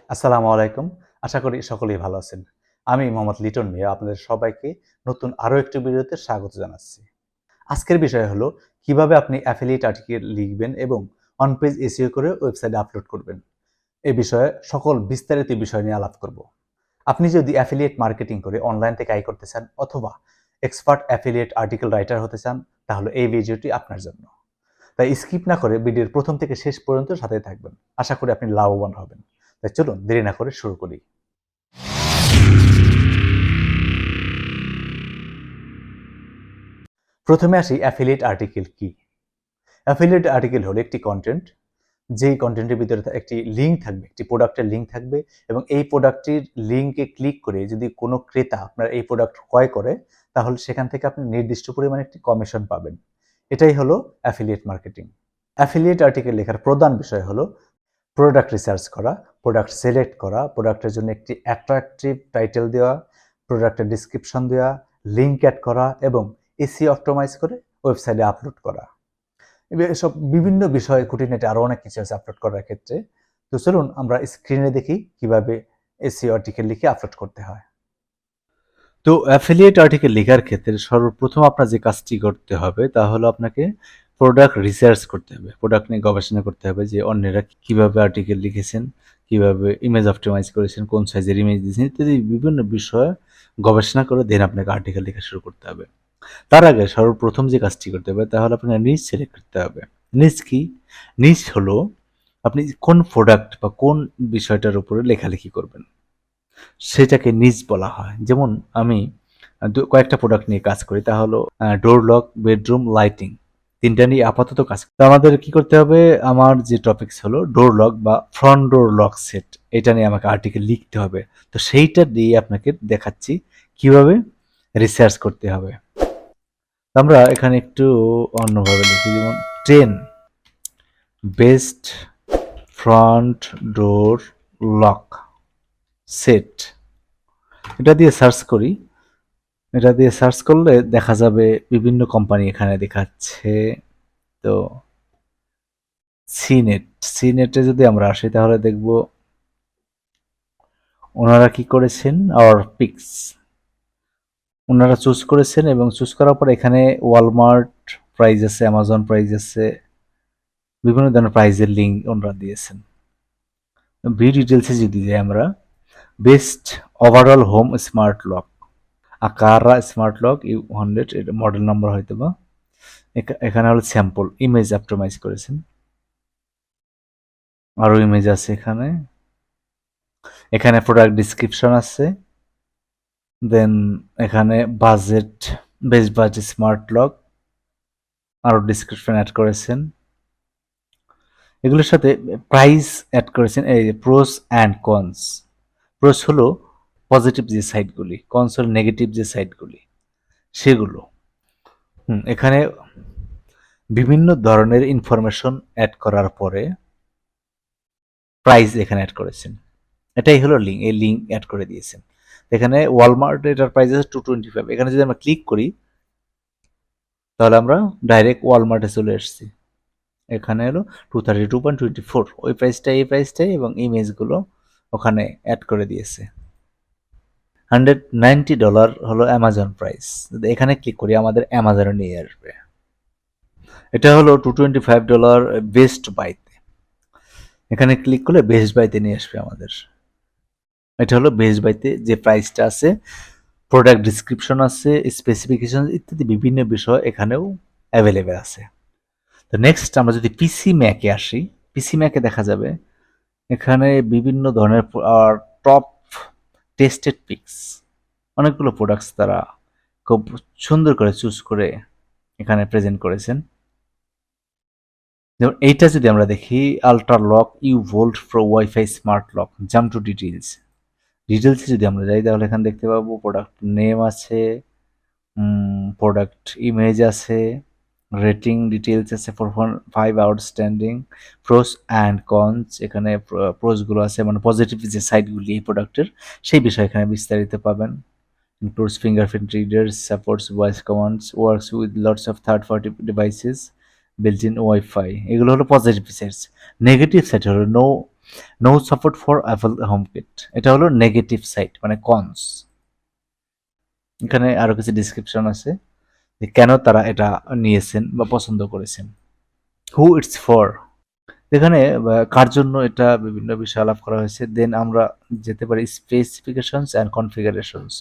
আসসালামু আলাইকুম। আশা করি সকলেই ভালো আছেন। আমি মোহাম্মদ লিটন মিয়া আপনাদের সবাইকে নতুন আরো একটি ভিডিওতে স্বাগত জানাচ্ছি। আজকের বিষয় হলো কিভাবে আপনি অ্যাফিলিয়েট আর্টিকেল লিখবেন এবং অন পেজ এসইও করে ওয়েবসাইটে আপলোড করবেন। এই বিষয়ে সকল বিস্তারিত বিষয় নিয়ে আলাপ করব। আপনি যদি অ্যাফিলিয়েট মার্কেটিং করে অনলাইন থেকে আয় করতে চান অথবা এক্সপার্ট অ্যাফিলিয়েট আর্টিকেল রাইটার হতে চান তাহলে এই ভিডিওটি আপনার জন্য। তাই স্কিপ না করে ভিডিওর প্রথম থেকে শেষ পর্যন্ত সাথে থাকবেন। আশা করি আপনি লাভবান হবেন। তাই চলুন দেরি না করে শুরু করি। প্রথমে আসি অ্যাফিলিয়েট আর্টিকেল কি। অ্যাফিলিয়েট আর্টিকেল হলো একটি কন্টেন্ট, যেই কন্টেন্টের ভিতরে একটি লিঙ্ক থাকবে, একটি প্রোডাক্টের লিঙ্ক থাকবে এবং এই প্রোডাক্টটির লিঙ্কে ক্লিক করে যদি কোনো ক্রেতা আপনার এই প্রোডাক্ট ক্রয় করে তাহলে সেখান থেকে আপনি নির্দিষ্ট পরিমাণে একটি কমিশন পাবেন। এটাই হলো অ্যাফিলিয়েট মার্কেটিং। অ্যাফিলিয়েট আর্টিকেল লেখার প্রধান বিষয় হলো প্রোডাক্ট রিসার্চ করা, প্রোডাক্ট সিলেক্ট করা, প্রোডাক্টের জন্য একটি অ্যাট্রাকটিভ টাইটেল দেওয়া, প্রোডাক্টের ডিসক্রিপশন দেওয়া, লিঙ্ক অ্যাড করা এবং এসইও অপটিমাইজ করে ওয়েবসাইটে আপলোড করা। এসব বিভিন্ন বিষয়ে খুঁটিনাটি আরও অনেক কিছু আছে আপলোড করার ক্ষেত্রে। তো চলুন আমরা স্ক্রিনে দেখি কিভাবে এসইও আর্টিকেল লিখে আপলোড করতে হয়। তো অ্যাফিলিয়েট আর্টিকেল লেখার ক্ষেত্রে সর্বপ্রথম আপনার যে কাজটি করতে হবে তা হলো আপনাকে প্রোডাক্ট রিসার্চ করতে হবে, প্রোডাক্ট নিয়ে গবেষণা করতে হবে যে অন্যেরা কিভাবে আর্টিকেল লিখেছেন, কিভাবে ইমেজ অপটিমাইজ করেছেন, কোন সাইজের ইমেজ দিয়েছেন ইত্যাদি বিভিন্ন বিষয়ে গবেষণা করে দেন আপনাকে আর্টিকেল লেখা শুরু করতে হবে। তার আগে সর্বপ্রথম যে কাজটি করতে হবে তাহলে আপনাকে নিচ সিলেক্ট করতে হবে। নিচ কি? নিচ হলো আপনি কোন প্রোডাক্ট বা কোন বিষয়টার উপরে লেখালেখি করবেন সেটাকে নিচ বলা হয়। যেমন আমি কয়েকটা প্রোডাক্ট নিয়ে কাজ করি, তা হলো ডোর লক, বেডরুম, লাইটিং, তিনটা নিয়ে আপাতত কাজ করি। তো আমাদের কি করতে হবে, আমার যে টপিকস হলো ডোর লক বা ফ্রন্ট ডোর লক সেট, এটা নিয়ে আমাকে আর্টিকেল লিখতে হবে। তো সেইটা দিয়ে আপনাকে দেখাচ্ছি কিভাবে রিসার্চ করতে হবে। আমরা এখানে একটু অন্যভাবে লিখি, যেমন 10 best front door lock set, এটা দিয়ে সার্চ করি। এটা দিয়ে সার্চ করলে দেখা যাবে বিভিন্ন কোম্পানি এখানে দেখাচ্ছে। তো সিনেটে যদি আমরা আসি তাহলে দেখব ওনারা কি করেছেন, আওয়ার পিক্স ওনারা চুজ করেছেন এবং চুজ করার পর এখানে ওয়ালমার্ট প্রাইস আছে, অ্যামাজন প্রাইস আছে, বিভিন্ন ধরনের প্রাইজের লিঙ্ক ওনারা দিয়েছেন। ভি ডিটেলসে যদি যাই আমরা, best overall home smart lock, Aqara smart lock ইউ100, এটা মডেল নাম্বার হয়তো বা। এখানে হলো স্যাম্পল ইমেজ অপটিমাইজ করেছেন, আরো ইমেজ আছে এখানে। এখানে প্রোডাক্ট ডিসক্রিপশন আছে, দেন এখানে budget, best budget smart lock, আরো ডিসক্রিপশন অ্যাড করেছেন। এগুলোর সাথে প্রাইস অ্যাড করেছেন, এই প্রোস অ্যান্ড কনস। প্রোস হলো পজিটিভ যে সাইডগুলি, কনস হলো নেগেটিভ যে সাইডগুলি সেগুলো। এখানে বিভিন্ন ধরনের ইনফরমেশন অ্যাড করার পরে প্রাইস এখানে অ্যাড করেছেন। এটাই হলো লিঙ্ক, এই লিঙ্ক অ্যাড করে দিয়েছেন। এখানে ওয়ালমার্ট এটার প্রাইস আছে 225। এখানে যদি আমরা ক্লিক করি তাহলে আমরা ডাইরেক্ট ওয়ালমার্টে চলে এসেছি। এখানে হলো 232.24, ওই প্রাইসটাই এই প্রাইসটাই এবং ইমেজগুলো ওখানে অ্যাড করে দিয়েছে। $190 হলো অ্যামাজন প্রাইস। যদি এখানে ক্লিক করি আমাদের অ্যামাজনে নিয়ে আসবে। এটা হলো $225 বেস্ট বাইতে। এখানে ক্লিক করলে বেস্ট বাইতে নিয়ে আসবে আমাদের। এটা হলো বেস্ট বাইতে যে প্রাইসটা আছে, প্রোডাক্ট ডিসক্রিপশন আছে, স্পেসিফিকেশন ইত্যাদি বিভিন্ন বিষয় এখানেও অ্যাভেলেবেল আছে। তো নেক্সট আমরা যদি পিসি ম্যাকে আসি, পিসি ম্যাকে দেখা যাবে এখানে বিভিন্ন ধরনের টপ টেস্টেড পিক্স, অনেকগুলো প্রোডাক্টস তারা খুব সুন্দর করে চুজ করে এখানে প্রেজেন্ট করেছেন। যেমন এইটা যদি আমরা দেখি, Ultraloq U bolt pro WiFi smart lock, jump to ডিটেলসে যদি আমরা যাই তাহলে এখানে দেখতে পাবো প্রোডাক্ট নেম আছে, প্রোডাক্ট ইমেজ আছে, রেটিং ডিটেলস আছে, 4.5 আউটস্ট্যান্ডিং, প্রোস অ্যান্ড কনস। এখানে প্রোসগুলো আছে, মানে পজিটিভ যে সাইডগুলি এই প্রোডাক্টের সেই বিষয়ে এখানে বিস্তারিত পাবেন। Includes fingerprint readers, supports voice commands, works with lots of third party devices, built in WiFi. এগুলো হলো পজিটিভ সাইডস। নেগেটিভ সাইড হলো no no support for Apple HomeKit, এটা হলো নেগেটিভ সাইড মানে কনস। এখানে আরো কিছু ডিসক্রিপশন আছে যে কেন তারা এটা নিয়েছেন বা পছন্দ করেছেন। হু ইটস ফর, এখানে কার জন্য এটা বিভিন্ন বিষয় আলাপ করা হয়েছে। দেন আমরা যেতে পারি স্পেসিফিকেশনস অ্যান্ড কনফিগারেশনস,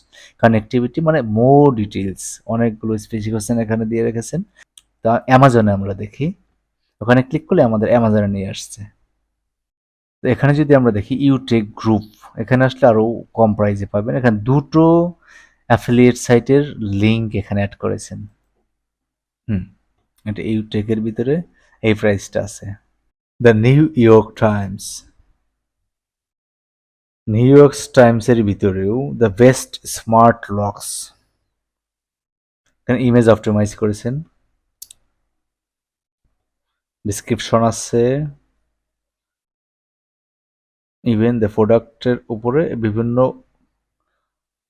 কানেক্টিভিটি মানে মোর ডিটেইলস, অনেকগুলো স্পেসিফিকেশন এখানে দিয়ে রেখেছেন। তা অ্যামাজনে আমরা দেখি, ওখানে ক্লিক করলে আমাদের অ্যামাজনে নিয়ে আসছে। তো এখানে যদি আমরা দেখি ইউটেক গ্রুপ, এখানে আসলে আরও কম প্রাইসে পাবেন। এখানে দুটো অ্যাফিলিয়েট সাইটের লিঙ্ক এখানে অ্যাড করেছেন। এটা ইউটেকের ভিতরে এই প্রাইসটা আছে। The New York Times, New York টাইমসের ভিতরেও দ্য বেস্ট স্মার্ট লকস, এখানে ইমেজ অপটিমাইজ করেছেন, ডিসক্রিপশন আছে, ইভেন দ্য প্রোডাক্টের উপরে বিভিন্ন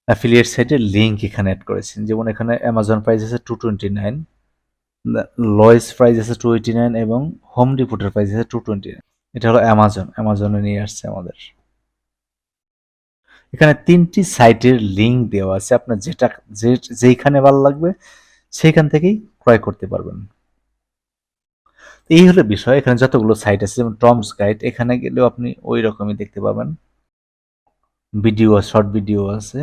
অ্যাফিলিয়েট সাইটের লিঙ্ক এখানে অ্যাড করেছেন। যেমন এখানে অ্যামাজন প্রাইস আছে 229, লয়েস প্রাইস আছে 289 এবং হোম ডিপোটের প্রাইস আছে 229। এটা হলো অ্যামাজনে নিয়ে আসছে আমাদের। এখানে 3টি সাইটের লিঙ্ক দেওয়া আছে, আপনার যেইখানে ভালো লাগবে সেইখান থেকেই ক্রয় করতে পারবেন। এই হলো বিষয়। এখানে যতগুলো সাইট আছে যেমন টমস গাইড, এখানে গেলেও আপনি ওই রকমই দেখতে পাবেন, ভিডিও শর্ট ভিডিও আছে।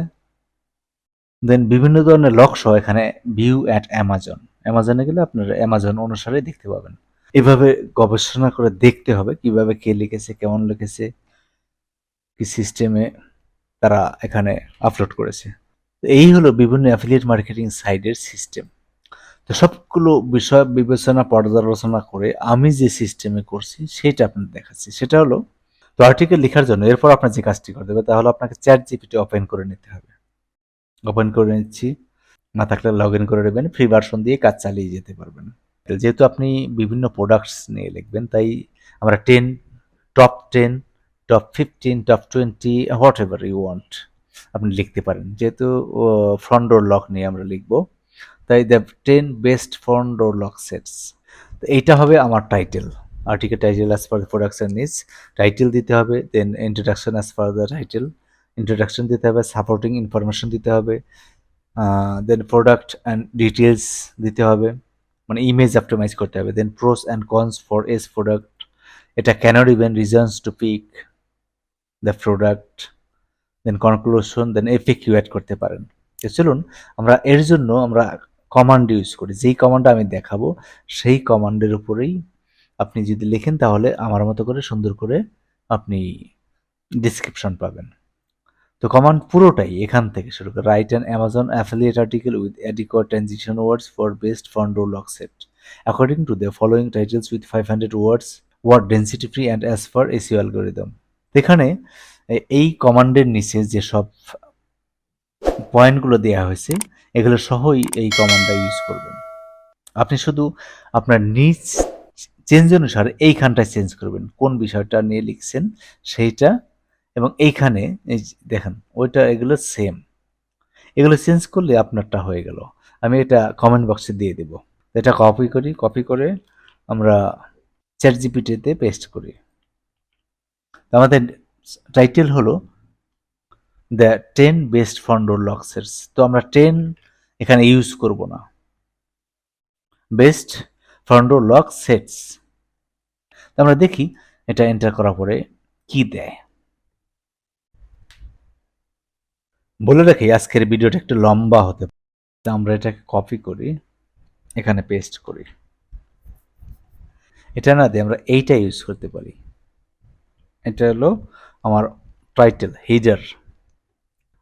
দেন বিভিন্ন ধরনের লক সহ এখানে ভিউ অ্যাট অ্যামাজনে গেলে আপনারা অ্যামাজন অনুসারে দেখতে পাবেন। এভাবে গবেষণা করে দেখতে হবে কিভাবে কে লিখেছে, কেমন লিখেছে, কি সিস্টেমে তারা এখানে আপলোড করেছে। এই হলো বিভিন্ন অ্যাফিলিয়েট মার্কেটিং সাইটের সিস্টেম। তো সবগুলো বিষয় বিবেচনা পর্যালোচনা করে আমি যে সিস্টেমে করছি সেটা আপনাদের দেখাচ্ছি। সেটা হলো, তো আর্টিকেল লেখার জন্য এরপর আপনার যে কাজটি করতে হবে তাহলে আপনাকে চ্যাট জিপিটি ওপেন করে নিতে হবে। ওপেন করে নিচ্ছি, না থাকলে লগ ইন করে নেবেন, ফ্রি ভার্সন দিয়ে কাজ চালিয়ে যেতে পারবেন। যেহেতু আপনি বিভিন্ন প্রোডাক্টস নিয়ে লিখবেন তাই আমরা top 10, top 15, top 20 whatever you want আপনি লিখতে পারেন। যেহেতু ফ্রন্ট ডোর লক নিয়ে আমরা লিখবো তাই the 10 best front door lock sets. তো এইটা হবে আমার title, article title as per the production needs, title দিতে হবে। Then introduction as per the title, introduction দিতে হবে, সাপোর্টিং ইনফরমেশন দিতে হবে, দেন প্রোডাক্ট অ্যান্ড ডিটেলস দিতে হবে, মানে ইমেজ অপটিমাইজ করতে হবে। Then pros and cons for as product, এটা can't even reasons to pick the product, then conclusion, then FAQ add করতে পারেন। তো চলুন আমরা এর জন্য আমরা কমান্ড ইউজ করি। যেই কমান্ডটা আমি দেখাবো সেই কমান্ডের উপরেই আপনি যদি লেখেন তাহলে আমার মতো করে সুন্দর করে আপনি ডিসক্রিপশন পাবেন। তো কমান্ড পুরোটাই এখান থেকে শুরু করে, write an Amazon affiliate article with adequate transition words for best front door lock set according to the following titles with 500 words, word density free and as per SEO algorithm. এখানে এই কমান্ডের নিচে যেসব পয়েন্টগুলো দেওয়া হয়েছে এগুলো সহই এই কমান্ডটা ইউজ করবেন। আপনি শুধু আপনার নিজ চেঞ্জ অনুসারে এইখানটায় চেঞ্জ করবেন, কোন বিষয়টা নিয়ে লিখছেন সেইটা, এবং এইখানে এই দেখেন ওইটা, এগুলো সেম, এগুলো চেঞ্জ করলে আপনারটা হয়ে গেল। আমি এটা কমেন্ট বক্সে দিয়ে দেব। এটা কপি করে আমরা চ্যাট জিপিটিতে পেস্ট করি। আমাদের টাইটেল হলো the 10 best front door lock sets. তো আমরা 10 এখানে ইউজ করব না, best front door lock sets. আমরা দেখি এটা এন্টার করার পরে কি দেয়। বলে রাখি আজকের ভিডিওটা একটু লম্বা হতে পারে, আমরা এটাকে কপি করি, এখানে পেস্ট করি। এটা না দিয়ে আমরা এইটা ইউজ করতে পারি। এটা হলো আমার টাইটেল, হেডার।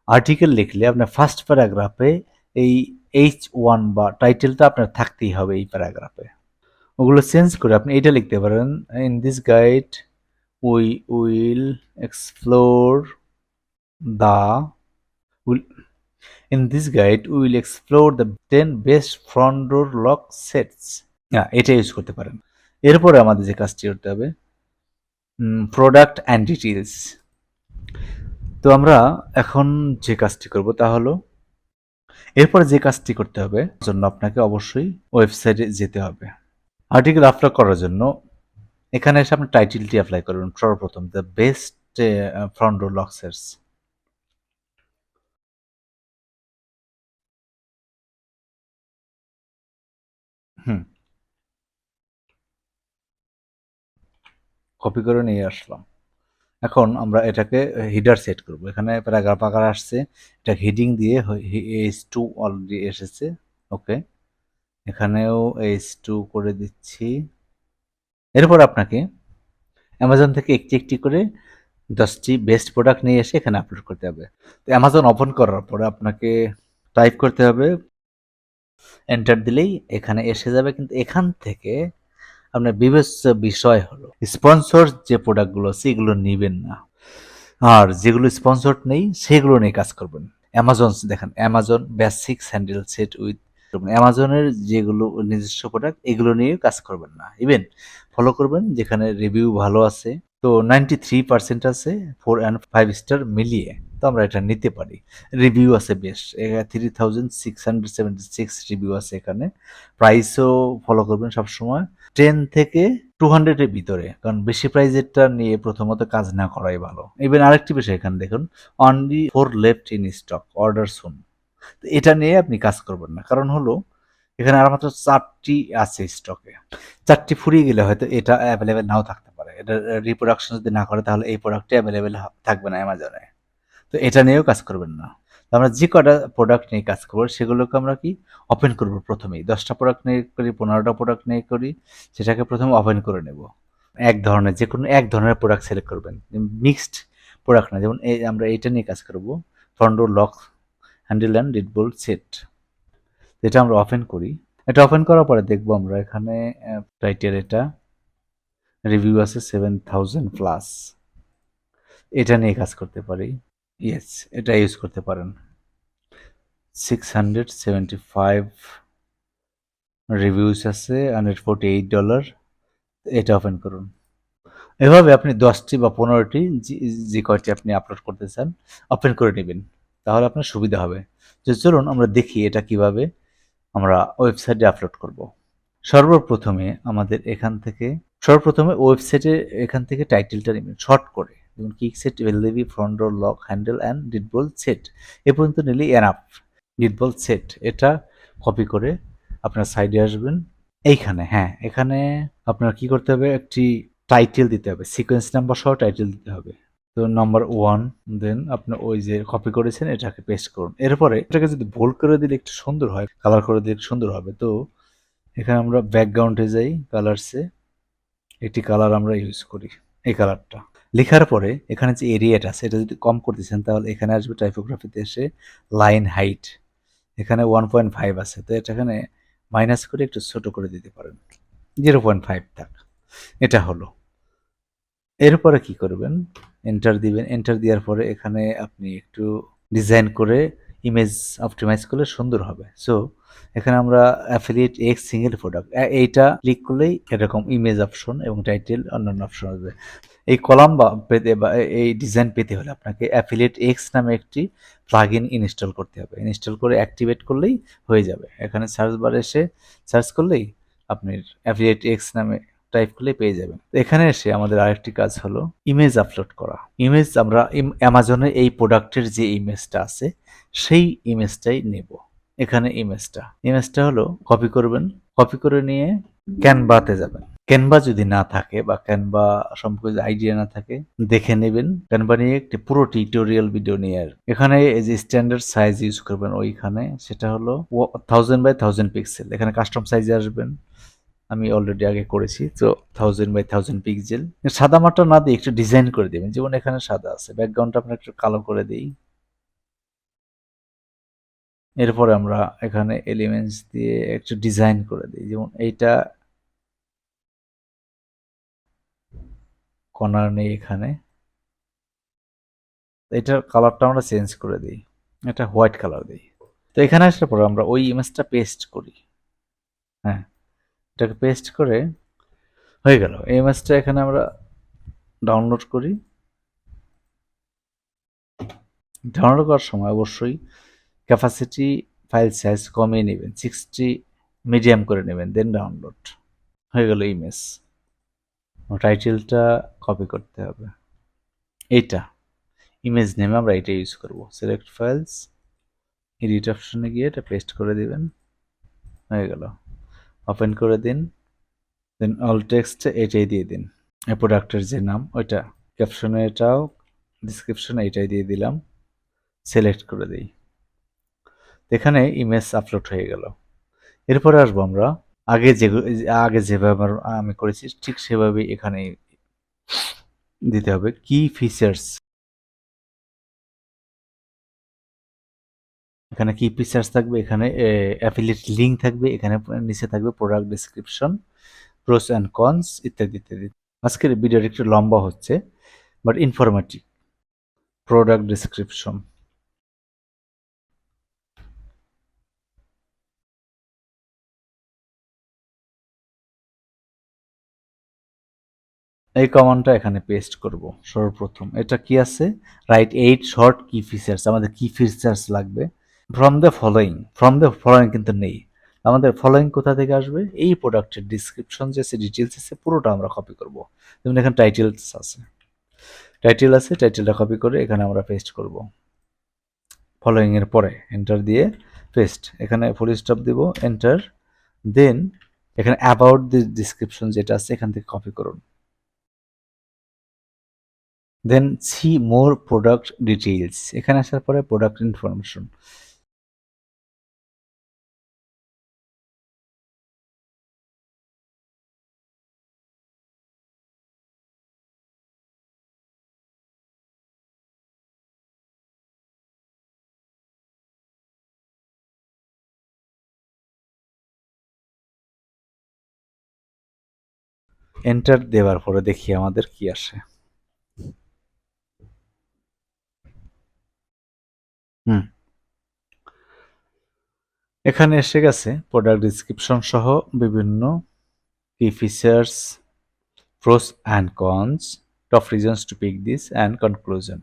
আর্টিকেল লিখলে আপনার ফার্স্ট প্যারাগ্রাফে এই H1 বা টাইটেলটা আপনার থাকতেই হবে এই প্যারাগ্রাফে। ওগুলো চেঞ্জ করে আপনি এটা লিখতে পারেন, in this guide we will explore the In this guide, we will explore the 10 best front door lock sets. এটা ইউজ করতে পারেন। এরপরে আমাদের যে কাজটি করতে হবে, প্রোডাক্ট অ্যান্ড ডিটেলস। তো আমরা এখন যে কাজটি করব তা হলো, এরপরে যে কাজটি করতে হবে জন্য আপনাকে অবশ্যই ওয়েবসাইটে যেতে হবে। আর্টিকেল আপলোড করার জন্য এখানে এসে আপনি টাইটেলটি অ্যাপ্লাই করবেন সর্বপ্রথম, the best front door lock sets. Hmm, copy করে নিয়ে আসলাম। এখন আমরা এটাকে হিডার সেট করব। এখানে প্যারাগ্রাফ আকার আসছে, এটা হেডিং দিয়ে H2 অলরেডি এসেছে। ওকে, এখানেও H2 করে দিচ্ছি। এরপর আপনাকে অ্যামাজন থেকে একটি একটি করে 10টি বেস্ট প্রোডাক্ট নিয়ে এসে এখানে আপলোড করতে হবে। তো অ্যামাজন ওপেন করার পরে আপনাকে টাইপ করতে হবে, এন্টার দিলেই এখানে এসে যাবে। কিন্তু এখান থেকে আপনার বিবেচ্য বিষয় হলো স্পন্সর যে প্রোডাক্টগুলো আছে এগুলো নেবেন না, আর যেগুলো স্পন্সরড নেই সেগুলো নিয়ে কাজ করবেন। অ্যামাজন দেখেন, Amazon basic sandal set with, অ্যামাজনের যেগুলো নিজস্ব প্রোডাক্ট এগুলো নিয়ে কাজ করবেন না। ইভেন ফলো করবেন যেখানে রিভিউ ভালো আছে। তো 93% আছে 4 and 5 স্টার মিলিয়ে, তো আমরা এটা নিতে পারি। রিভিউ আছে বেশ, 3676 রিভিউ আছে এখানে। প্রাইসও ফলো করবেন সবসময় 10 থেকে 200 এর ভিতরে, কারণ বেশি প্রাইজেরটা নিয়ে প্রথমত কাজ না করাই ভালো। ইভেন আরেকটি বিষয় এখানে দেখুন, only 4 left in stock, order soon. এটা নিয়ে আপনি কাজ করবেন না, কারণ হলো এখানে আর মাত্র 4টি আছে স্টকে। 4টি ফুরিয়ে গেলে হয়তো এটা অ্যাভেলেবেল নাও থাকতে পারে। এটা রিপ্রোডাকশন যদি না করে তাহলে এই প্রোডাক্টটি অ্যাভেলেবেল থাকবে না অ্যামাজনে। তো এটা নিয়েও কাজ করবেন না। তো আমরা যে কটা প্রোডাক্ট নিয়ে কাজ করবো সেগুলোকে আমরা কি ওপেন করব প্রথমেই। 10টা প্রোডাক্ট নিয়ে করি, 15টা প্রোডাক্ট নিয়ে করি, সেটাকে প্রথমে ওপেন করে নেব। এক ধরনের যে কোনো এক ধরনের প্রোডাক্ট সিলেক্ট করবেন, মিক্সড প্রোডাক্ট না। যেমন এই আমরা এইটা নিয়ে কাজ করব, front door lock handle and deadbolt set. এটা আমরা ওপেন করি। এটা ওপেন করার পরে দেখবো আমরা এখানে টাইটেল, এটা রিভিউ আছে 7000+। এটা নিয়ে কাজ করতে পারি। ইয়েস, এটা ইউজ করতে পারেন। $675 রিভিউস আছে, $148। এটা ওপেন করুন। এভাবে আপনি 10টি বা 15টি যে কয়টি আপনি আপলোড করতে চান ওপেন করে নেবেন, তাহলে আপনার সুবিধা হবে। তো চলুন আমরা দেখি এটা কিভাবে আমরা ওয়েবসাইটে আপলোড করব। সর্বপ্রথমে আমাদের এখান থেকে সর্বপ্রথমে ওয়েবসাইটে এখান থেকে টাইটেলটা নেবেন শর্ট করে, যেমন কিক সেট ভেলদেবি front door lock handle and deadbolt set. এ পর্যন্ত নিলেই এনাফ। ডিডবোল্ট সেট এটা কপি করে আপনার সাইডে আসবেন। এইখানে, হ্যাঁ, এখানে আপনার কি করতে হবে, একটি টাইটেল দিতে হবে, সিকোয়েন্স নাম্বার সহ টাইটেল দিতে হবে। তো নাম্বার 1, দেন আপনি ওই যে কপি করেছেন এটাকে পেস্ট করুন। এরপরে এটাকে যদি বোল্ড করে দিলে একটু সুন্দর হয়, কালার করে দিলে একটু সুন্দর হবে। তো এখানে আমরা ব্যাকগ্রাউন্ডে যাই, কালারসে একটি কালার আমরা ইউজ করি, এই কালারটা। লেখার পরে এখানে যে এরিয়াটা আছে এটা যদি কম করতেছেন তাহলে এখানে আসবে টাইপোগ্রাফিতে এসে লাইন হাইট, এখানে 1.5 আছে, তো এটা এখানে মাইনাস করে একটু ছোট করে দিতে পারেন, 0.5 থাক। এটা হলো। এরপরে কি করবেন, এন্টার দিবেন। এন্টার দেওয়ার পরে এখানে আপনি একটু ডিজাইন করে ইমেজ অপটিমাইজ করলে সুন্দর হবে। সো এখানে আমরা অ্যাফিলিয়েট এক্স সিঙ্গেল প্রোডাক্ট, এইটা ক্লিক করলেই এরকম ইমেজ অপশন এবং টাইটেল অন্যান্য অপশন আসবে। এই কলাম বা পেতে বা এই ডিজাইন পেতে হলে আপনাকে অ্যাফিলিয়েট এক্স নামে একটি প্লাগইন ইনস্টল করতে হবে। ইনস্টল করে অ্যাক্টিভেট করলেই হয়ে যাবে। এখানে সার্চ বারে এসে সার্চ করলেই আপনি অ্যাফিলিয়েট এক্স নামে টাইপ করলে পেয়ে যাবেন। তো এখানে এসে আমাদের আরেকটি কাজ হলো ইমেজ আপলোড করা। ইমেজ আমরা অ্যামাজনে এই প্রোডাক্টের যে ইমেজটা আছে সেই ইমেজটাই নেব। এখানে ইমেজটা হলো কপি করবেন। কপি করে নিয়ে ক্যানভাতে যাবেন। ক্যানভা যদি না থাকে বা ক্যানভা সম্পর্কে যদি আইডিয়া না থাকে দেখে নেবেন। ক্যানভা নিয়ে একটি পুরো টিউটোরিয়াল ভিডিও নিয়ে এখানে এই যে স্ট্যান্ডার্ড সাইজ ইউজ করবেন ওইখানে, সেটা হলো 1000 x 1000 পিক্সেল। এখানে কাস্টম সাইজে আসবেন, আমি অলরেডি আগে করেছি। তো 1000 x 1000 পিক্সেল। সাদা মাটা না দিয়ে একটু ডিজাইন করে দেবেন, যেমন এখানে সাদা আছে, ব্যাকগ্রাউন্ডটা আমরা একটু কালো করে দিই। এরপরে আমরা এখানে এলিমেন্টস দিয়ে একটু ডিজাইন করে দিই, যেমন এইটা কর্নার নেই এখানে, এটার কালারটা আমরা চেঞ্জ করে দিই, এটা হোয়াইট কালার দিই। তো এখানে আসার পর আমরা ওই ইমেজটা পেস্ট করি। হ্যাঁ, এটাকে পেস্ট করে হয়ে গেল। এই ইমেজটা এখানে আমরা ডাউনলোড করি। ডাউনলোড করার সময় অবশ্যই ক্যাপাসিটি ফাইল সাইজ কমিয়ে নেবেন, 60 মিডিয়াম করে নেবেন, দেন ডাউনলোড হয়ে গেল ইমেজ। টাইটেলটা কপি করতে হবে, এইটা ইমেজ নেমে আমরা এটা ইউজ করব। সিলেক্ট ফাইলস, এডিট অপশনে গিয়ে এটা পেস্ট করে দিবেন, হয়ে গেল। ওপেন করে দিন, দেন অল টেক্সট এটাই দিয়ে দিন, এই প্রোডাক্টের যে নাম ওইটা, ক্যাপশনে এটাও, ডিসক্রিপশনে এটাই দিয়ে দিলাম, সিলেক্ট করে দিই। এখানে ইমেজ আপলোড হয়ে গেল। এরপরে আসবো আমরা আগে যেভাবে আমি করেছি ঠিক সেভাবে এখানে দিতে হবে কি ফিচার্স। এখানে কি ফিচার্স থাকবে, এখানে অ্যাফিলিয়েট লিঙ্ক থাকবে, এখানে নিচে থাকবে product description, pros and cons ইত্যাদি ইত্যাদি। আজকের ভিডিওটা একটু লম্বা হচ্ছে বাট ইনফরমেটিভ। প্রোডাক্ট ডেসক্রিপশন, এই কমান্ডটা এখানে পেস্ট করব সর্বপ্রথম। এটা কি আছে, রাইট 8 শর্ট কি ফিচার্স, আমাদের কি ফিচার্স লাগবে। ফ্রম দ্য ফলোয়িং কিন্তু নেই, আমাদের ফলোয়িং কোথা থেকে আসবে, এই প্রোডাক্টের ডিসক্রিপশন যে ডিটেলস আছে পুরোটা আমরা কপি করব। যেমন এখানে টাইটেলস আছে, টাইটেলটা কপি করে এখানে আমরা পেস্ট করব। ফলোয়িং এর পরে এন্টার দিয়ে পেস্ট, এখানে ফুল স্টপ দিব, এন্টার, দেন এখানে অ্যাবাউট দি ডিসক্রিপশন যেটা আছে এখান থেকে কপি করুন, দেন সি মোর প্রোডাক্ট ডিটেইলস, এখানে আসার পরে প্রোডাক্ট ইনফরমেশন, এন্টার দেওয়ার পরে দেখি আমাদের কি আসে। এখানে এসে গেছে প্রোডাক্ট ডিসক্রিপশন সহ বিভিন্ন কি features, pros and cons, top reasons to pick this and conclusion.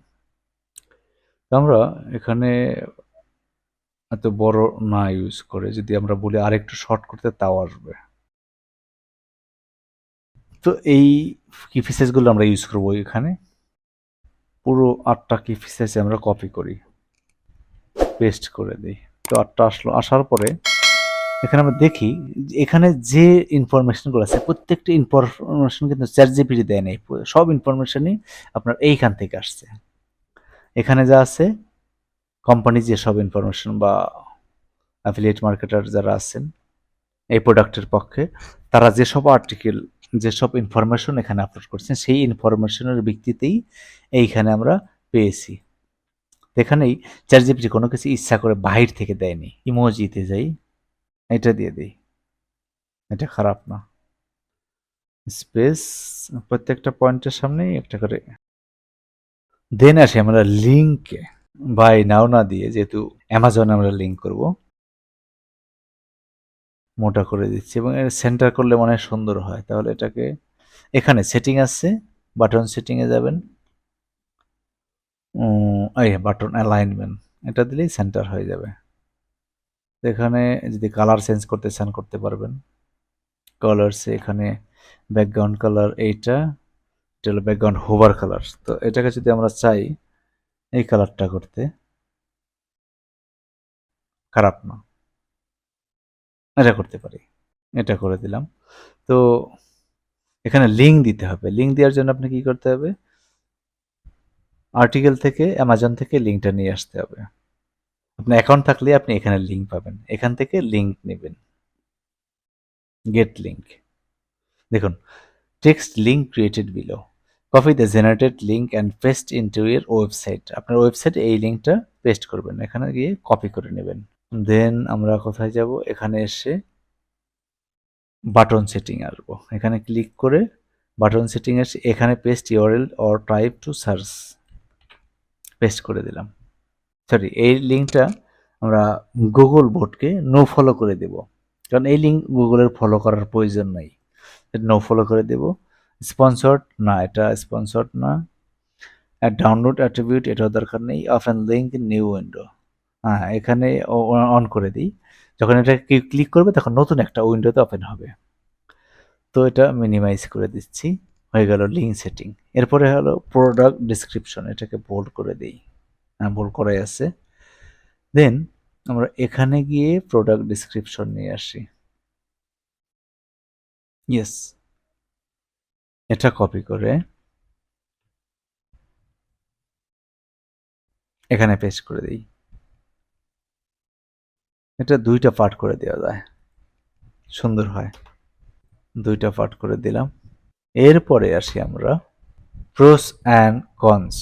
আমরা এখানে এত বড় না ইউজ করে যদি আমরা বলি আরেকটু শর্ট করতে তাও আসবে। তো এই কি ফিচার্সগুলো আমরা ইউজ করবো এখানে, পুরো 8টা কি ফিচার্স আমরা কপি করি, পেস্ট করে দিই। তো 8টা আসলো, আসার পরে এখানে আমরা দেখি এখানে যে ইনফরমেশনগুলো আছে প্রত্যেকটা ইনফরমেশন কিন্তু চ্যাটজিপিটি দেয় নাই, সব ইনফরমেশনই আপনার এইখান থেকে আসছে। এখানে যা আছে কোম্পানি যে সব ইনফরমেশন বা অ্যাফিলিয়েট মার্কেটার যারা আছেন এই প্রোডাক্টের পক্ষে, তারা যেসব আর্টিকেল যেসব ইনফরমেশন এখানে আপলোড করছেন সেই ইনফরমেশনের ভিত্তিতেই এইখানে আমরা পেয়েছি। এখানেই চ্যাটজিপিটি কোনো কিছু ইচ্ছা করে বাহির থেকে দেয়নি। ইমোজিতে যাই, এটা দিয়ে দিই, এটা খারাপ না, স্পেস প্রত্যেকটা পয়েন্টের সামনেই একটা করে, দেন আসি আমরা লিঙ্কে, বাই নাও না দিয়ে, যেহেতু অ্যামাজনে আমরা লিঙ্ক করব, মোটা করে দিচ্ছি এবং এর সেন্টার করলে মনে হয় সুন্দর হয়। তাহলে এটাকে এখানে সেটিং আছে, বাটন সেটিংয়ে যাবেন, এই বাটন অ্যালাইনমেন্ট, এটা দিলেই সেন্টার হয়ে যাবে। এখানে যদি কালার চেঞ্জ করতে চান করতে পারবেন, কালারসে এখানে ব্যাকগ্রাউন্ড কালার এইটা, এটা হলো ব্যাকগ্রাউন্ড হোভার কালার। তো এটাকে যদি আমরা চাই এই কালারটা করতে, খারাপ না, এটা করতে পারি, এটা করে দিলাম। তো এখানে লিঙ্ক দিতে হবে, লিঙ্ক দেওয়ার জন্য আপনি কি করতে হবে, আর্টিকেল থেকে অ্যামাজন থেকে লিঙ্কটা নিয়ে আসতে হবে। আপনার অ্যাকাউন্ট থাকলে আপনি এখানে লিঙ্ক পাবেন, এখান থেকে লিঙ্ক নেবেন, গেট লিঙ্ক। দেখুন text link created below, copy the generated link and paste into your website, আপনার ওয়েবসাইটে এই লিঙ্কটা পেস্ট করবেন, এখানে গিয়ে কপি করে নেবেন। দেন আমরা কোথায় যাব, এখানে এসে বাটন সেটিং আসবো, এখানে ক্লিক করে বাটন সেটিং এসে এখানে paste URL or type to search, paste করে দিলাম। সরি, এই লিঙ্কটা আমরা গুগল বোটকে নো ফলো করে দেব, কারণ এই লিঙ্ক গুগলের ফলো করার প্রয়োজন নাই, নো ফলো করে দেব। স্পন্সর্ড না, এটা স্পন্সর্ড না। ডাউনলোড অ্যাট্রিবিউট এটাও দরকার নেই। অফেন লিঙ্ক নিউ উইন্ডো, হ্যাঁ এখানে অন করে দিই, যখন এটা ক্লিক করবে তখন নতুন একটা উইন্ডোতে ওপেন হবে। তো এটা মিনিমাইজ করে দিচ্ছি, হয়ে গেল লিঙ্ক সেটিং। এরপরে হলো প্রোডাক্ট ডিসক্রিপশন, এটাকে বোল্ড করে দিই, বোল্ড করাই আছে। দেন আমরা এখানে গিয়ে প্রোডাক্ট ডিসক্রিপশন নিয়ে আসি। ইয়েস, এটা কপি করে এখানে পেস্ট করে দিই। এটা দুইটা পার্ট করে দেওয়া যায়, সুন্দর হয়। দুইটা পার্ট করে দিলাম। এরপরে আসি আমরা প্রোস অ্যান্ড কনস।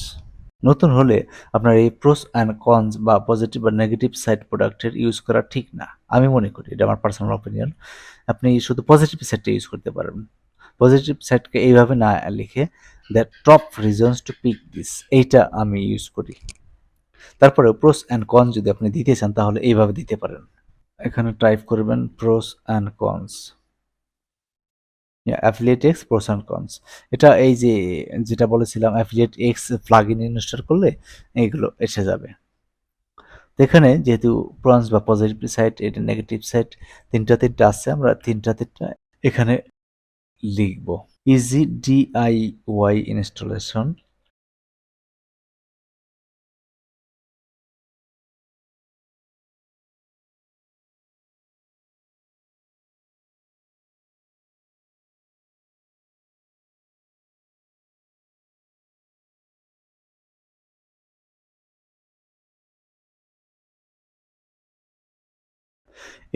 নতুন হলে আপনার এই প্রোস অ্যান্ড কনস বা পজিটিভ বা নেগেটিভ সাইড প্রোডাক্টের ইউজ করা ঠিক না, আমি মনে করি, এটা আমার পার্সোনাল অপিনিয়ন। আপনি শুধু পজিটিভ সাইডটা ইউজ করতে পারেন। পজিটিভ সাইডকে এইভাবে না লিখে the top reasons to pick this, এইটা আমি ইউজ করি। তারপরে প্রোস অ্যান্ড কনস যদি আপনি দিতে চান তাহলে এইভাবে দিতে পারেন। এখানে টাইপ করবেন pros and cons, affiliate X pros and cons. এটা এই যে যেটা বলেছিলাম অ্যাফিলিয়েট এক্স প্লাগইন ইনস্টল করলে এইগুলো এসে যাবে। তো এখানে যেহেতু প্রনস বা পজিটিভ সাইড, এটা নেগেটিভ সাইড, তিনটা আছে, আমরা তিনটা এখানে লিখব। Easy DIY installation.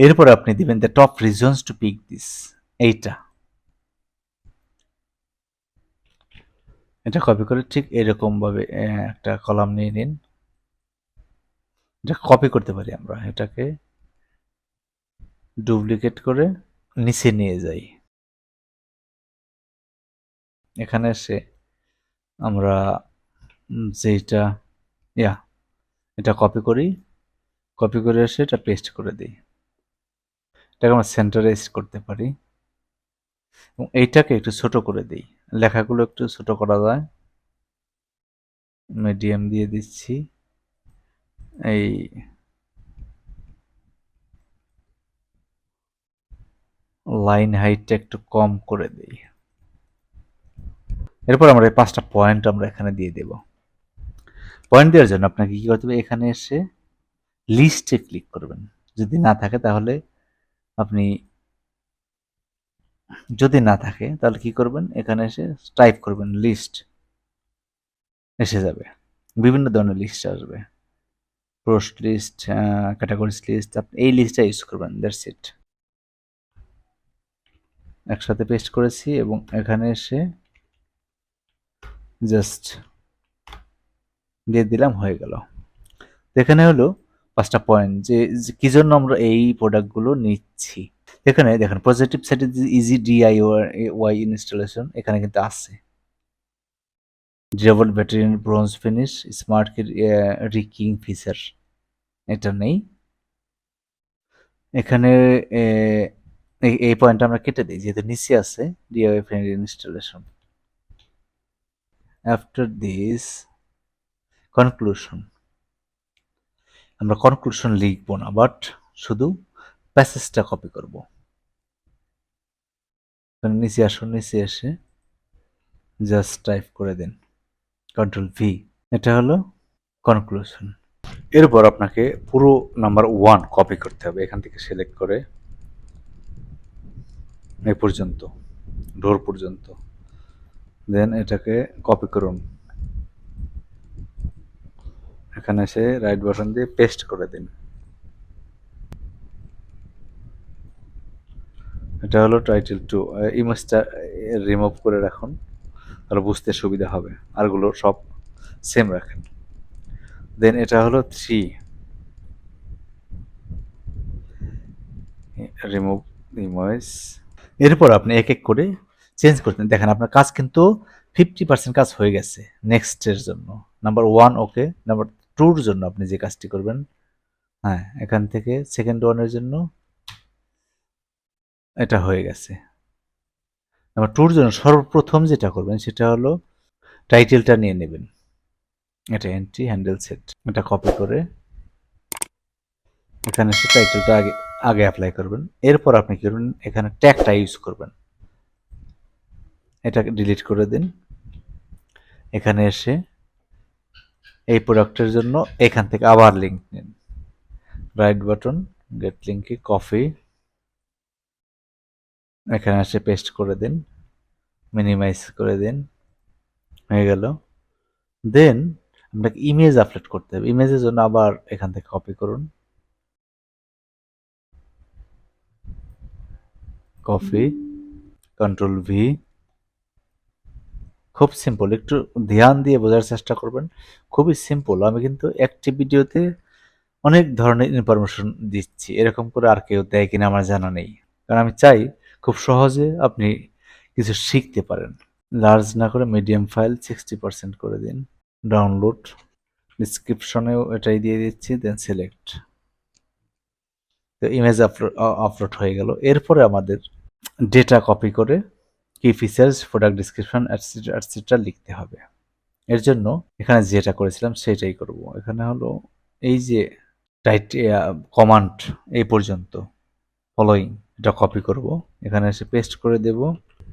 এরপর আপনি দিবেন the top reasons to pick this, এইটা। এটা কপি করে ঠিক এরকম ভাবে একটা কলাম নিয়ে নিন। এটা কপি করতে পারি আমরা, এটাকে ডুপ্লিকেট করে নিচে নিয়ে যাই। এখানে এসে আমরা যেটা এটা কপি করি, কপি করে এসে এটা পেস্ট করে দিই। এটাকে আমরা সেন্টারাইজ করতে পারি এবং এইটাকে একটু ছোট করে দিই, লেখাগুলো একটু ছোট করা যায়। মিডিয়াম দিয়ে দিচ্ছি, এই লাইন হাইটটা একটু কম করে দিই। এরপর আমরা এই 5টা পয়েন্ট আমরা এখানে দিয়ে দেব। পয়েন্ট দেওয়ার জন্য আপনাকে কি করতে হবে, এখানে এসে লিস্টে ক্লিক করবেন। যদি না থাকে তাহলে আপনি, যদি না থাকে তাহলে কি করবেন, এখানে এসে টাইপ করবেন লিস্ট, এসে যাবে। বিভিন্ন ধরনের লিস্ট আসবে, পোস্ট লিস্ট, ক্যাটাগরিজ লিস্ট, আপনি এই লিস্টটা ইউজ করবেন, দ্যাটস ইট। একসাথে পেস্ট করেছি এবং এখানে এসে জাস্ট দিয়ে দিলাম, হয়ে গেল। এখানে হলো 5টা পয়েন্ট যে কি জন্য আমরা এই প্রোডাক্টগুলো নিচ্ছি। এখানে দেখেন পজিটিভ সাইডে ইজি ডিআইওয়াই ইনস্টলেশন এখানে কিন্তু আছে। Durable battery bronze finish, smart rekeying feature, এটা নেই। এখানে এই পয়েন্টটা আমরা কেটে দিই যেহেতু নিচে আছে DIY friendly installation. After this conclusion, আমরা কনক্লুশন লিখবো না, বাট শুধু প্যাসেজটা কপি করব। নিচে আসুন, নিচে এসে জাস্ট টাইপ করে দিন কন্ট্রোল ভি, এটা হলো কনক্লুশন। এরপর আপনাকে পুরো নাম্বার 1 কপি করতে হবে, এখান থেকে সিলেক্ট করে এই পর্যন্ত, ডোর পর্যন্ত, দেন এটাকে কপি করুন, এখানে এসে রাইট বাটন দিয়ে পেস্ট করে দিন। এটা হলো টাইটেল 2, ইমেজটা রিমুভ করে রাখুন, তাহলে বুঝতে সুবিধা হবে, আরগুলো সব সেম রাখেন। দেন এটা হলো 3, রিমুভ ইমেজ। এরপর আপনি এক এক করে চেঞ্জ করতেন, দেখেন আপনার কাজ কিন্তু 50% কাজ হয়ে গেছে। নেক্সটের জন্য নাম্বার 1 ওকে, নাম্বার 2-র জন্য আপনি যে কাজটি করবেন, হ্যাঁ এখান থেকে সেকেন্ড ওয়ানের জন্য এটা হয়ে গেছে। নাম্বার 2-র জন্য সর্বপ্রথম যেটা করবেন সেটা হলো টাইটেলটা নিয়ে নেবেন, এটা এন্ট্রি হ্যান্ডেল সেট, এটা কপি করে এখানে এসে টাইটেলটা আগে আগে অ্যাপ্লাই করবেন। এরপর আপনি কি করবেন, এখানে ট্যাগটা ইউজ করবেন, এটাকে ডিলিট করে দিন। এখানে এসে এই প্রোডাক্টের জন্য এখান থেকে আবার লিঙ্ক নিন, রাইট বাটন, গেট লিঙ্কে কপি, এখানে এসে পেস্ট করে দিন, মিনিমাইজ করে দিন, হয়ে গেল। দেন আপনাকে ইমেজ আপলোড করতে হবে। ইমেজের জন্য আবার এখান থেকে কপি করুন, কপি, কন্ট্রোল ভি। খুব সিম্পল, একটু ধ্যান দিয়ে বোঝার চেষ্টা করবেন, খুবই সিম্পল। আমি কিন্তু একটি ভিডিওতে অনেক ধরনের ইনফরমেশন দিচ্ছি, এরকম করে আর কেউ দেয় কিনা আমার জানা নেই, কারণ আমি চাই খুব সহজে আপনি কিছু শিখতে পারেন। লার্জ না করে মিডিয়াম ফাইল 60% করে দিন, ডাউনলোড, ডিসক্রিপশনেও এটাই দিয়ে দিচ্ছি, দেন সিলেক্ট। তো ইমেজ আপলোড হয়ে গেল। এরপরে আমাদের ডেটা কপি করে কি ফিচার্স, প্রোডাক্ট ডিসক্রিপশন এটসেট্রা লিখতে হবে। এর জন্য এখানে যেটা করেছিলাম সেটাই করব। এখানে হলো এই যে কমান্ড এই পর্যন্ত ফলোইং, এটা কপি করব, এখানে এসে পেস্ট করে দেব।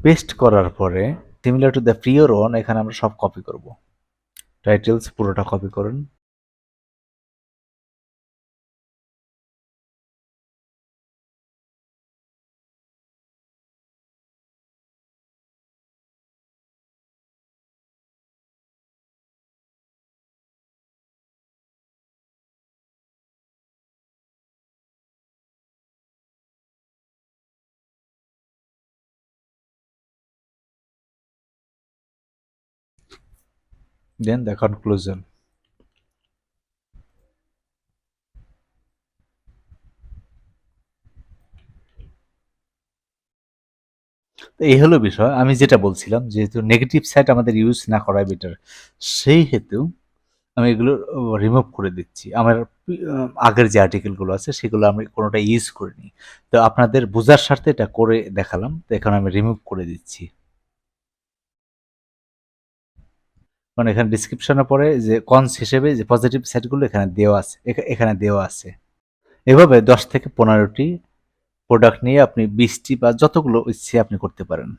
পেস্ট করার পরে similar to the prior one এখানে আমরা সব কপি করব। টাইটেলস পুরোটা কপি করুন, দেন দ্য কনক্লুশন। এই হলো বিষয়। আমি যেটা বলছিলাম, যেহেতু নেগেটিভ সাইড আমাদের ইউজ না করাই বেটার, সেই হেতু আমি এগুলো রিমুভ করে দিচ্ছি। আমার আগের যে আর্টিকেলগুলো আছে সেগুলো আমি কোনোটা ইউজ করিনি, তো আপনাদের বোঝার স্বার্থে এটা করে দেখালাম। তো এখন আমি রিমুভ করে দিচ্ছি, কারণ এখানে ডিসক্রিপশনের পরে যে কনস হিসেবে যে পজিটিভ সাইডগুলো এখানে দেওয়া আছে, এখানে দেওয়া আছে। এভাবে 10 থেকে 15টি প্রোডাক্ট নিয়ে আপনি 20টি বা যতগুলো ইচ্ছে আপনি করতে পারেন।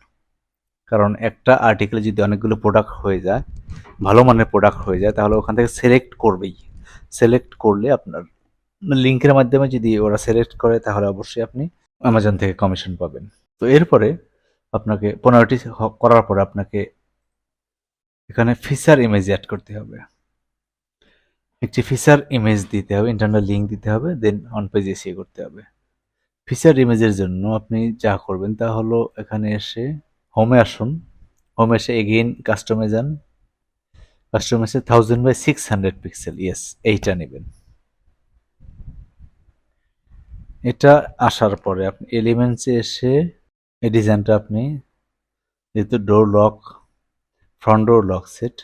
কারণ একটা আর্টিকেলে যদি অনেকগুলো প্রোডাক্ট হয়ে যায়, ভালো মানের প্রোডাক্ট হয়ে যায়, তাহলে ওখান থেকে সিলেক্ট করবেই। সিলেক্ট করলে আপনার লিঙ্কের মাধ্যমে যদি ওরা সিলেক্ট করে, তাহলে অবশ্যই আপনি অ্যামাজন থেকে কমিশন পাবেন। তো এরপরে আপনাকে 15টি করার পরে আপনাকে এখানে ফিচার ইমেজ অ্যাড করতে হবে। একটি ফিচার ইমেজ দিতে হবে, ইন্টারনাল লিঙ্ক দিতে হবে, দেন অন পেজ এসিও করতে হবে। ফিচার ইমেজের জন্য আপনি যা করবেন তা হলো এখানে এসে হোমে আসুন, হোমে এসে এগেইন কাস্টমে যান, কাস্টমাইজে 1000/600 পিক্সেল, ইয়েস এইটা নেবেন। এটা আসার পরে আপনি এলিমেন্টসে এসে এই ডিজাইনটা আপনি, যেহেতু door lock, front door lock set,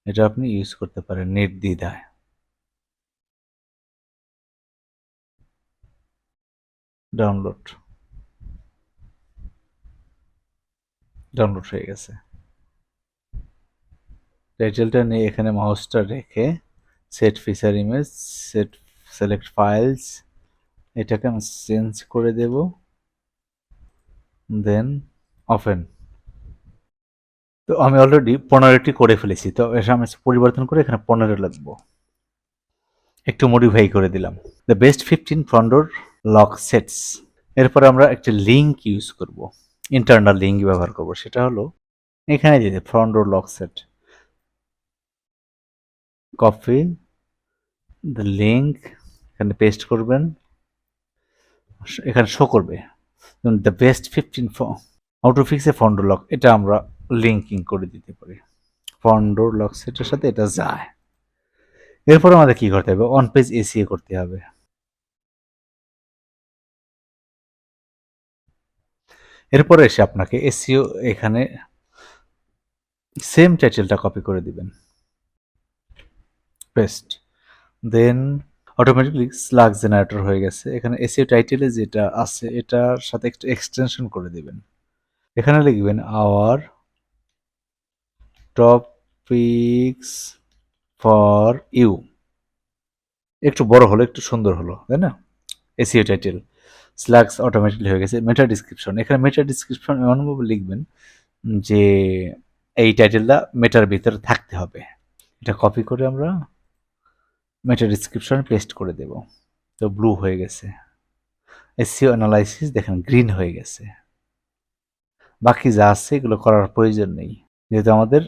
এটা আপনি ইউজ করতে পারেন নির্দ্বিধায়। ডাউনলোড, ডাউনলোড হয়ে গেছে। টাইটেলটা নিয়ে এখানে মাউসটা রেখে set feature image, set select files, এটাকে আমি চেঞ্জ করে দেব, দেন ওপেন। তো আমি অলরেডি 15টি করে ফেলেছি, তো এটা আমি পরিবর্তন করে এখানে 15 লিখবো, একটু মডিফাই করে দিলাম। The best 15 front door lock sets. এরপরে আমরা একটা লিঙ্ক ইউজ করব, ইন্টারনাল লিঙ্ক ব্যবহার করব, সেটা হলো এখানে দিতে front door lock set, copy the link, এখানে পেস্ট করবেন, এখানে শো করবে the best 15 how to fix A front door lock, এটা আমরা লিঙ্কিং করে দিতে পারি, ফ্রন্ট ডোর লক সেটের সাথে এটা যায়। এরপর আমাদের কি করতে হবে, অন পেজ এসিও করতে হবে। এরপরে এসে আপনাকে এসিও এখানে সেম টাইটেলটা কপি করে দিবেন, পেস্ট, দেন অটোমেটিকলি স্লাগ জেনারেটর হয়ে গেছে। এখানে এসিও টাইটেলে যেটা আছে এটার সাথে একটু এক্সটেনশন করে দিবেন। এখানে লিখবেন আওয়ার টপিকস ফর ইউ, একটু বড় হলো, একটু সুন্দর হলো, তাই না? এসিও টাইটেল স্ল্যাগস অটোমেটিকলি হয়ে গেছে। মেটা ডিসক্রিপশন, এখানে মেটা ডিসক্রিপশন এমনভাবে লিখবেন যে এই টাইটেলটা মেটার ভিতরে থাকতে হবে। এটা কপি করে আমরা মেটা ডিসক্রিপশনে পেস্ট করে দেব। তো ব্লু হয়ে গেছে। এসইও অ্যানালাইসিস দেখেন গ্রিন হয়ে গেছে। বাকি যা আছে এগুলো করার প্রয়োজন নেই, যেহেতু আমাদের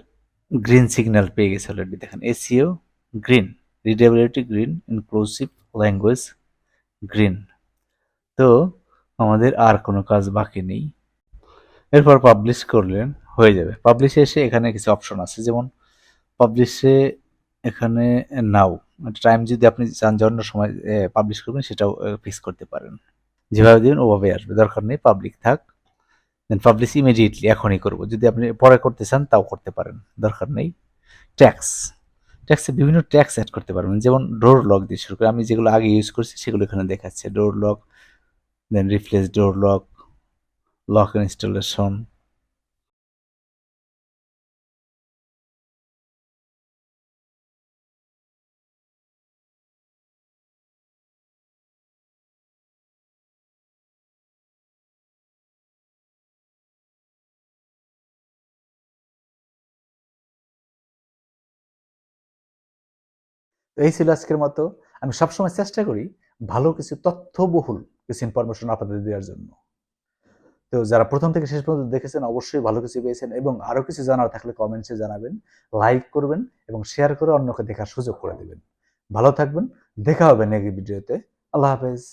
গ্রিন সিগন্যাল পেয়ে গেছে অলরেডি। দেখেন SEO green, readability green, inclusive language green. তো আমাদের আর কোনো কাজ বাকি নেই। এরপর পাবলিশ করলেন, হয়ে যাবে। পাবলিশে এসে এখানে কিছু অপশন আছে, যেমন পাবলিশে এখানে নাও টাইম যদি আপনি চান যে অন্য সময় পাবলিশ করবেন সেটাও ফিক্স করতে পারেন। যেভাবে দিবেন ওভাবে আসবে, দরকার নেই পাবলিক থাক। দেন পাবলিশ ইমিডিয়েটলি, এখনই করব। যদি আপনি পরে করতে চান তাও করতে পারেন, দরকার নেই। ট্যাক্স, ট্যাক্সে বিভিন্ন ট্যাক্স অ্যাড করতে পারবেন, যেমন ডোর লক দিয়ে শুরু করে। আমি যেগুলো আগে ইউজ করছি সেগুলো এখানে দেখাচ্ছে। Door lock, then replace door lock, lock installation. তো এই ছিল আজকের মতো। আমি সবসময় চেষ্টা করি ভালো কিছু তথ্যবহুল কিছু ইনফরমেশন আপনাদের দেওয়ার জন্য। তো যারা প্রথম থেকে শেষ পর্যন্ত দেখেছেন অবশ্যই ভালো কিছু পেয়েছেন, এবং আরো কিছু জানার থাকলে কমেন্টসে জানাবেন, লাইক করবেন এবং শেয়ার করে অন্যকে দেখার সুযোগ করে দেবেন। ভালো থাকবেন, দেখা হবে নেক্সট ভিডিওতে। আল্লাহ হাফেজ।